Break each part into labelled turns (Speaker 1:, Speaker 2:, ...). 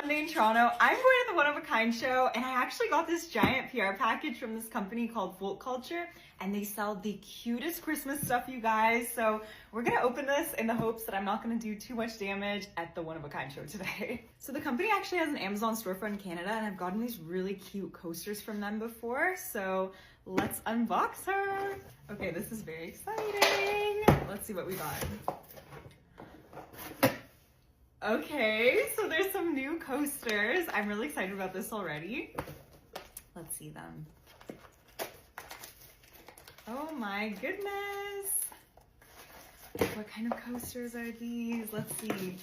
Speaker 1: Sunday in Toronto. I'm going to the One of a Kind show, and I actually got this giant PR package from this company called Folk Culture, and they sell the cutest Christmas stuff, you guys. So we're gonna open this in the hopes that I'm not gonna do too much damage at the One of a Kind show today. So the company actually has an Amazon storefront in Canada, and I've gotten these really cute coasters from them before. So let's unbox her. Okay, this is very exciting. Let's see what we got. Okay, so there's some new coasters. I'm really excited about this already. Let's see them. Oh my goodness. What kind of coasters are these? Let's see.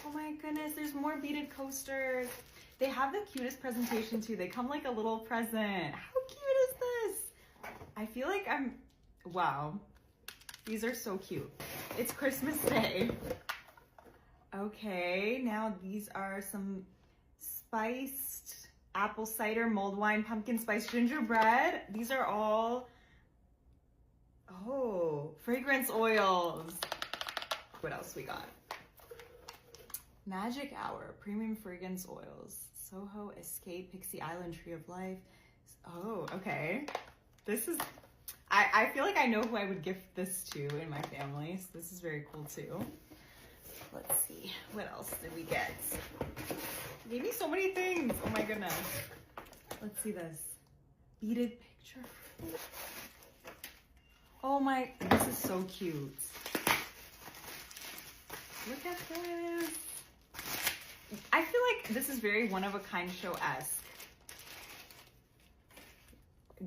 Speaker 1: Oh my goodness, there's more beaded coasters. They have the cutest presentation too. They come like a little present. How cute is this? I feel like wow. These are so cute. It's Christmas Day. Okay, now these are some spiced apple cider, mulled wine, pumpkin spice gingerbread. These are all, fragrance oils. What else we got? Magic Hour, premium fragrance oils. Soho, Escape, Pixie Island, Tree of Life. Oh, okay. This is, I feel like I know who I would gift this to in my family, so this is very cool too. Let's see, what else did we get? They gave me so many things, oh my goodness. Let's see this. Beaded picture. Oh my, this is so cute. Look at this. I feel like this is very One of a Kind show-esque.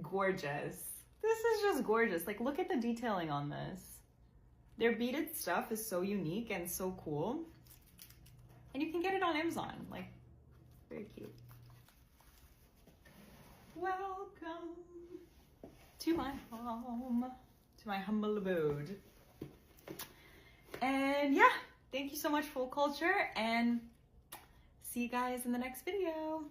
Speaker 1: Gorgeous. This is just gorgeous. Like, look at the detailing on this. Their beaded stuff is so unique and so cool. And you can get it on Amazon. Like, very cute. Welcome to my home, to my humble abode. And yeah, thank you so much, Folk Culture, and see you guys in the next video.